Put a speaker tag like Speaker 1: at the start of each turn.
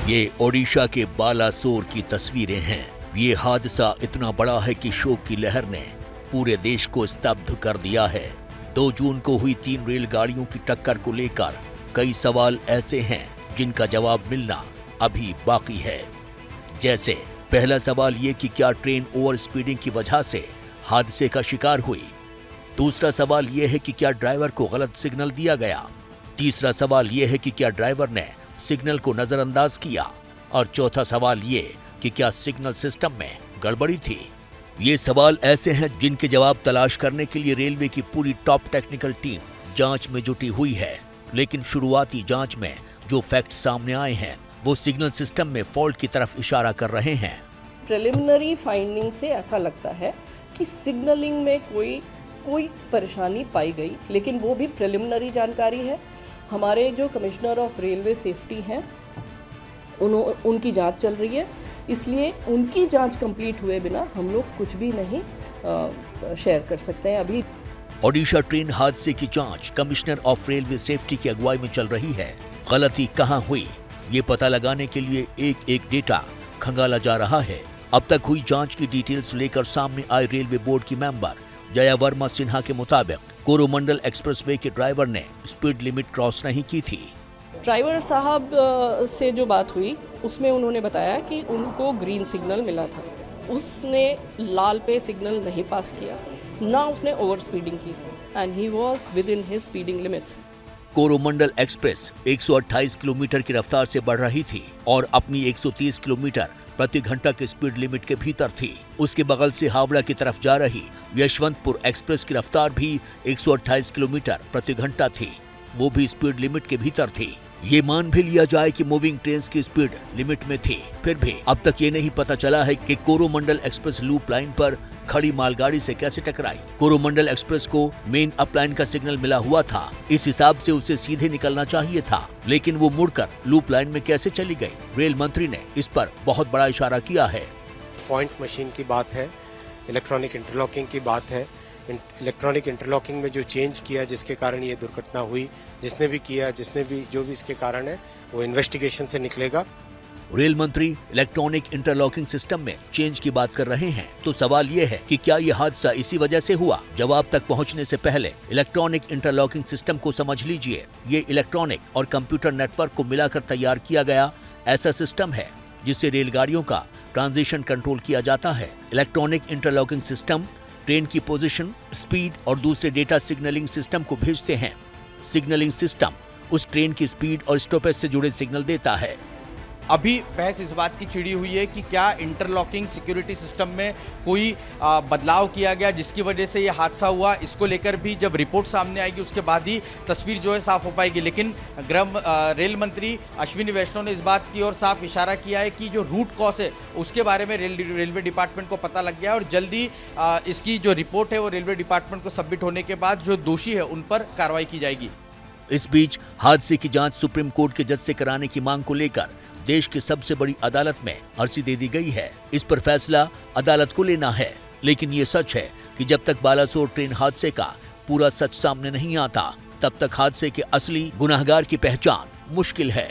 Speaker 1: ये ओडिशा के बालासोर की तस्वीरें हैं। ये हादसा इतना बड़ा है कि शोक की लहर ने पूरे देश को स्तब्ध कर दिया है। 2 जून को हुई 3 रेलगाड़ियों की टक्कर को लेकर कई सवाल ऐसे हैं जिनका जवाब मिलना अभी बाकी है। जैसे पहला सवाल ये कि क्या ट्रेन ओवर स्पीडिंग की वजह से हादसे का शिकार हुई। दूसरा सवाल ये है कि क्या ड्राइवर को गलत सिग्नल दिया गया। तीसरा सवाल ये है कि क्या ड्राइवर ने सिग्नल को नजरअंदाज किया। और चौथा सवाल ये कि क्या सिग्नल सिस्टम में गड़बड़ी थी। ये सवाल ऐसे हैं जिनके जवाब तलाश करने के लिए रेलवे की पूरी टॉप टेक्निकल टीम जांच में जुटी हुई है। लेकिन शुरुआती जांच में जो फैक्ट सामने आए हैं वो सिग्नल सिस्टम में फॉल्ट की तरफ इशारा कर रहे हैं।
Speaker 2: प्रिलिमिनरी फाइंडिंग से ऐसा लगता है कि सिग्नलिंग में कोई परेशानी पाई गई, लेकिन वो भी प्रिलिमिनरी जानकारी है। हमारे जो कमिश्नर ऑफ रेलवे सेफ्टी हैं उनकी जांच चल रही है, इसलिए उनकी जांच कंप्लीट हुए बिना हम लोग कुछ भी नहीं शेयर कर सकते हैं अभी।
Speaker 1: ओडिशा ट्रेन हादसे की जांच कमिश्नर ऑफ रेलवे सेफ्टी की अगुवाई में चल रही है। गलती कहां हुई ये पता लगाने के लिए एक डेटा खंगाला जा रहा है। अब तक हुई जांच की डिटेल्स लेकर सामने आए रेलवे बोर्ड की मेंबर जया वर्मा सिन्हा के मुताबिक कोरोमंडल एक्सप्रेसवे के ड्राइवर ने स्पीड लिमिट क्रॉस नहीं की थी।
Speaker 2: ड्राइवर साहब से जो बात हुई उसमें उन्होंने बताया कि उनको ग्रीन सिग्नल मिला था, उसने लाल पे सिग्नल नहीं पास किया, ना उसने ओवर स्पीडिंग की, and he was with in his speeding limits.
Speaker 1: Coromandel express 128 kilometre की रफ्तार से बढ़ रही थी और अपनी 130 किलोमीटर प्रति घंटा के स्पीड लिमिट के भीतर थी। उसके बगल से हावड़ा की तरफ जा रही यशवंतपुर एक्सप्रेस की रफ्तार भी 128 किलोमीटर प्रति घंटा थी, वो भी स्पीड लिमिट के भीतर थी। ये मान भी लिया जाए कि मूविंग ट्रेन्स की स्पीड लिमिट में थी, फिर भी अब तक ये नहीं पता चला है कि कोरोमंडल एक्सप्रेस लूप लाइन पर खड़ी मालगाड़ी से कैसे टकराई। कोरोमंडल एक्सप्रेस को मेन अपलाइन का सिग्नल मिला हुआ था, इस हिसाब से उसे सीधे निकलना चाहिए था, लेकिन वो मुड़कर लूप लाइन में कैसे चली गई। रेल मंत्री ने इस पर बहुत बड़ा इशारा किया है।
Speaker 3: पॉइंट मशीन की बात है, इलेक्ट्रॉनिक इंटरलॉकिंग की बात है। इलेक्ट्रॉनिक इंटरलॉकिंग में जो चेंज किया जिसके कारण ये दुर्घटना हुई, जिसने भी किया, जो भी इसके कारण है वो इन्वेस्टिगेशन से निकलेगा।
Speaker 1: रेल मंत्री इलेक्ट्रॉनिक इंटरलॉकिंग सिस्टम में चेंज की बात कर रहे हैं, तो सवाल ये है कि क्या ये हादसा इसी वजह से हुआ। जवाब तक पहुंचने से पहले इलेक्ट्रॉनिक इंटरलॉकिंग सिस्टम को समझ लीजिए। ये इलेक्ट्रॉनिक और कंप्यूटर नेटवर्क को मिलाकर तैयार किया गया ऐसा सिस्टम है जिससे रेलगाड़ियों का ट्रांजिशन कंट्रोल किया जाता है। इलेक्ट्रॉनिक इंटरलॉकिंग सिस्टम ट्रेन की पोजीशन, स्पीड और दूसरे डेटा सिग्नलिंग सिस्टम को भेजते हैं। सिग्नलिंग सिस्टम उस ट्रेन की स्पीड और स्टॉपेज से जुड़े सिग्नल देता है।
Speaker 4: अभी बहस इस बात की छिड़ी हुई है कि क्या इंटरलॉकिंग सिक्योरिटी सिस्टम में कोई बदलाव किया गया जिसकी वजह से ये हादसा हुआ। इसको लेकर भी जब रिपोर्ट सामने आएगी उसके बाद ही तस्वीर जो है साफ हो पाएगी। लेकिन रेल मंत्री अश्विनी वैष्णव ने इस बात की ओर साफ इशारा किया है कि जो रूट कॉज है उसके बारे में रेलवे डिपार्टमेंट को पता लग गया है और जल्दी इसकी जो रिपोर्ट है वो रेलवे डिपार्टमेंट को सबमिट होने के बाद जो दोषी है उन पर कार्रवाई की जाएगी।
Speaker 1: इस बीच हादसे की जांच सुप्रीम कोर्ट के जज से कराने की मांग को लेकर देश की सबसे बड़ी अदालत में अर्जी दे दी गई है। इस पर फैसला अदालत को लेना है, लेकिन ये सच है कि जब तक बालासोर ट्रेन हादसे का पूरा सच सामने नहीं आता तब तक हादसे के असली गुनाहगार की पहचान मुश्किल है।